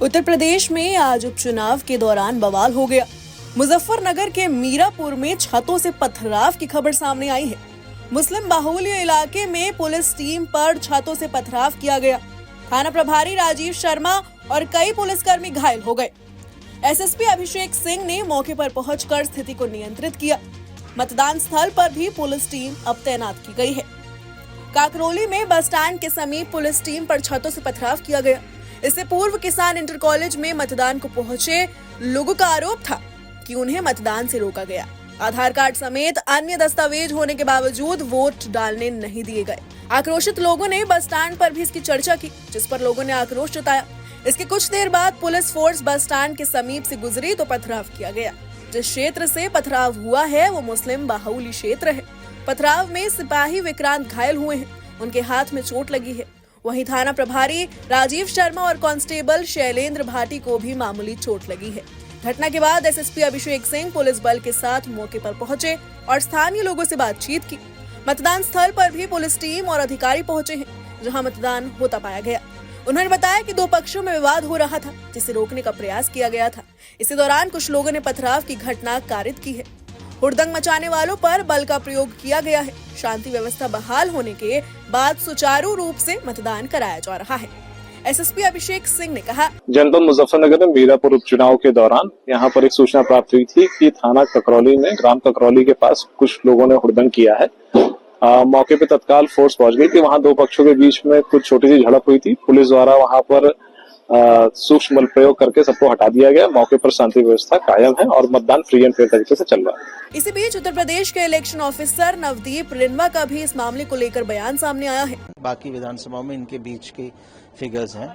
उत्तर प्रदेश में आज उपचुनाव के दौरान बवाल हो गया। मुजफ्फरनगर के मीरापुर में छतों से पथराव की खबर सामने आई है। मुस्लिम बाहुल्य इलाके में पुलिस टीम पर छतों से पथराव किया गया। थाना प्रभारी राजीव शर्मा और कई पुलिसकर्मी घायल हो गए। एसएसपी अभिषेक सिंह ने मौके पर पहुंचकर स्थिति को नियंत्रित किया। मतदान स्थल पर भी पुलिस टीम अब तैनात की गई है। काकरोली में बस स्टैंड के समीप पुलिस टीम पर छतों से पथराव किया गया। इससे पूर्व किसान इंटर कॉलेज में मतदान को पहुंचे लोगों का आरोप था कि उन्हें मतदान से रोका गया। आधार कार्ड समेत अन्य दस्तावेज होने के बावजूद वोट डालने नहीं दिए गए। आक्रोशित लोगों ने बस स्टैंड पर भी इसकी चर्चा की, जिस पर लोगों ने आक्रोश जताया। इसके कुछ देर बाद पुलिस फोर्स बस स्टैंड के समीप से गुजरी तो पथराव किया गया। जिस क्षेत्र से पथराव हुआ है वो मुस्लिम बाहुल्य क्षेत्र है। पथराव में सिपाही विक्रांत घायल हुए हैं, उनके हाथ में चोट लगी है। वहीं थाना प्रभारी राजीव शर्मा और कांस्टेबल शैलेंद्र भाटी को भी मामूली चोट लगी है। घटना के बाद एसएसपी अभिषेक सिंह पुलिस बल के साथ मौके पर पहुंचे और स्थानीय लोगों से बातचीत की। मतदान स्थल पर भी पुलिस टीम और अधिकारी पहुंचे हैं, जहां मतदान होता पाया गया। उन्होंने बताया कि दो पक्षों में विवाद हो रहा था, जिसे रोकने का प्रयास किया गया था। इसी दौरान कुछ लोगों ने पथराव की घटना कारित की है। हुड़दंग मचाने वालों पर बल का प्रयोग किया गया है। शांति व्यवस्था बहाल होने के बाद सुचारू रूप से मतदान कराया जा रहा है। एसएसपी अभिषेक सिंह ने कहा, जनपद मुजफ्फरनगर में मीरापुर उपचुनाव के दौरान यहाँ पर एक सूचना प्राप्त हुई थी कि थाना ककरौली में ग्राम ककरौली के पास कुछ लोगों ने हुड़दंग किया है। मौके पे तत्काल फोर्स पहुंच गई थी। वहां दो पक्षों के बीच में कुछ छोटी सी झड़प हुई थी। पुलिस द्वारा वहां पर सूक्ष्म बल प्रयोग करके सबको हटा दिया गया। मौके पर शांति व्यवस्था कायम है और मतदान फ्री एंड फेयर तरीके से चल रहा है। इसी बीच उत्तर प्रदेश के इलेक्शन ऑफिसर नवदीप रिनवा का भी इस मामले को लेकर बयान सामने आया है। बाकी विधानसभाओं में इनके बीच की फिगर्स हैं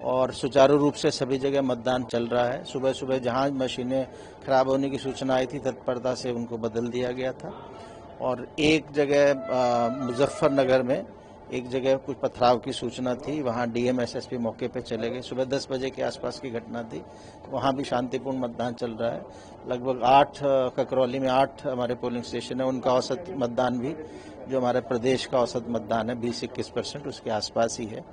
और सुचारू रूप से सभी जगह मतदान चल रहा है। सुबह सुबह जहां मशीनें खराब होने की सूचना आई थी, तत्परता से उनको बदल दिया गया था। और एक जगह मुजफ्फरनगर में एक जगह कुछ पथराव की सूचना थी, वहां डीएम एसएसपी मौके पे चले गए। सुबह 10 बजे के आसपास की घटना थी, वहां भी शांतिपूर्ण मतदान चल रहा है। लगभग 8 ककरौली में 8 हमारे पोलिंग स्टेशन है, उनका औसत मतदान भी जो हमारे प्रदेश का औसत मतदान है 20-21% उसके आसपास ही है।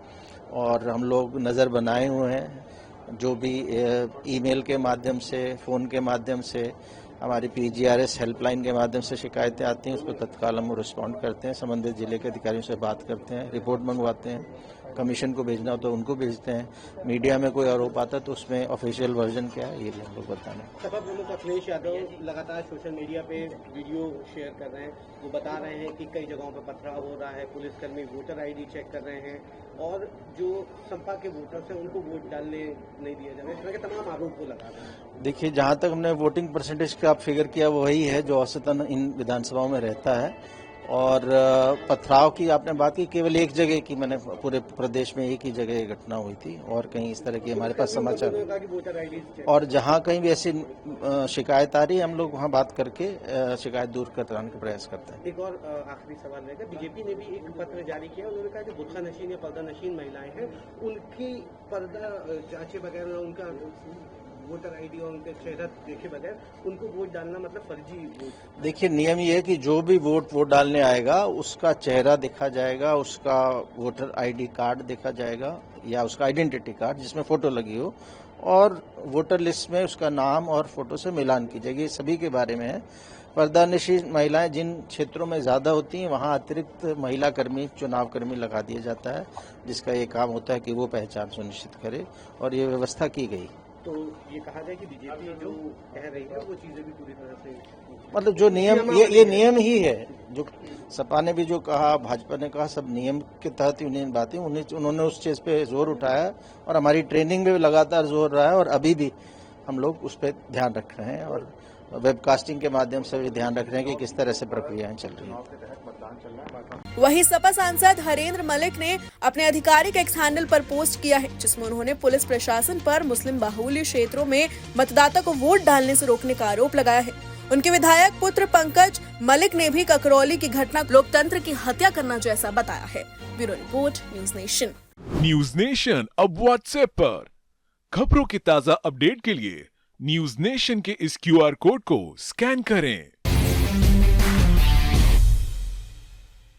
और हम लोग नज़र बनाए हुए हैं, जो भी ईमेल के माध्यम से, फ़ोन के माध्यम से, हमारी पीजीआरएस हेल्पलाइन के माध्यम से शिकायतें आती हैं, उस पर तत्काल हम रिस्पॉन्ड करते हैं। संबंधित जिले के अधिकारियों से बात करते हैं, रिपोर्ट मंगवाते हैं। कमीशन को भेजना हो तो उनको भेजते हैं। मीडिया में कोई आरोप आता है तो उसमें ऑफिशियल वर्जन क्या है ये भी हम लोग बताना। सपा प्रमुख अखिलेश यादव लगातार सोशल मीडिया पे वीडियो शेयर कर रहे हैं। वो बता रहे हैं कि कई जगहों पर पथराव हो रहा है, पुलिसकर्मी वोटर आईडी चेक कर रहे हैं और जो सपा के वोटर्स हैं उनको वोट डालने नहीं दिया जा रहा है। इस तरह के तमाम आरोप वो लगा रहे हैं। देखिए, जहाँ तक हमने वोटिंग परसेंटेज का फिगर किया वो वही है जो औसतन इन विधानसभाओं में रहता है। और पथराव की आपने बात की, केवल एक जगह की, मैंने पूरे प्रदेश में एक ही जगह ये घटना हुई थी और कहीं इस तरह की हमारे पास समाचार। और जहां कहीं भी ऐसी शिकायत आ रही है हम लोग वहां बात करके शिकायत दूर कराने का प्रयास करते हैं। एक और आखिरी सवाल रहेगा, बीजेपी ने भी एक पत्र जारी किया। उन्होंने कहा कि बुरखा नशीन या पर्दा नशीन महिलाएं हैं, उनकी पर्दा जांचे बगैर, उनका वोटर आईडी और उनके चेहरा देखे बगैर उनको वोट डालना मतलब फर्जी वोट। देखिए, नियम ये है कि जो भी वोट डालने आएगा उसका चेहरा देखा जाएगा, उसका वोटर आईडी कार्ड देखा जाएगा या उसका आइडेंटिटी कार्ड जिसमें फोटो लगी हो, और वोटर लिस्ट में उसका नाम और फोटो से मिलान की जाएगी। सभी के बारे में है। पर्दानशी महिलाएं जिन क्षेत्रों में ज्यादा होती हैं वहां अतिरिक्त महिला कर्मी, चुनाव कर्मी लगा दिया जाता है, जिसका ये काम होता है कि वो पहचान सुनिश्चित करे, और ये व्यवस्था की गई। तो ये कहा जाए कि बीजेपी जो कह रही है वो चीजें भी पूरी तरह से, मतलब जो नियम, ये नियम ही है। जो सपा ने भी जो कहा, भाजपा ने कहा, सब नियम के तहत ही उन्हें बातें, उन्होंने उस चीज पे जोर उठाया और हमारी ट्रेनिंग में भी लगातार जोर रहा है और अभी भी हम लोग उस पर ध्यान रख रहे हैं और वेबकास्टिंग के माध्यम से भी ध्यान रख रहे हैं कि किस तरह से प्रक्रियाएं चल रही हैं। वहीं सपा सांसद हरेंद्र मलिक ने अपने आधिकारिक एक्स हैंडल पर पोस्ट किया है, जिसमें उन्होंने पुलिस प्रशासन पर मुस्लिम बाहुल्य क्षेत्रों में मतदाता को वोट डालने से रोकने का आरोप लगाया है। उनके विधायक पुत्र पंकज मलिक ने भी ककरौली की घटना लोकतंत्र की हत्या करना जैसा बताया है। Bureau report, news nation. News nation अब व्हाट्सएप पर खबरों की ताजा अपडेट के लिए न्यूज नेशन के इस QR कोड को स्कैन करें।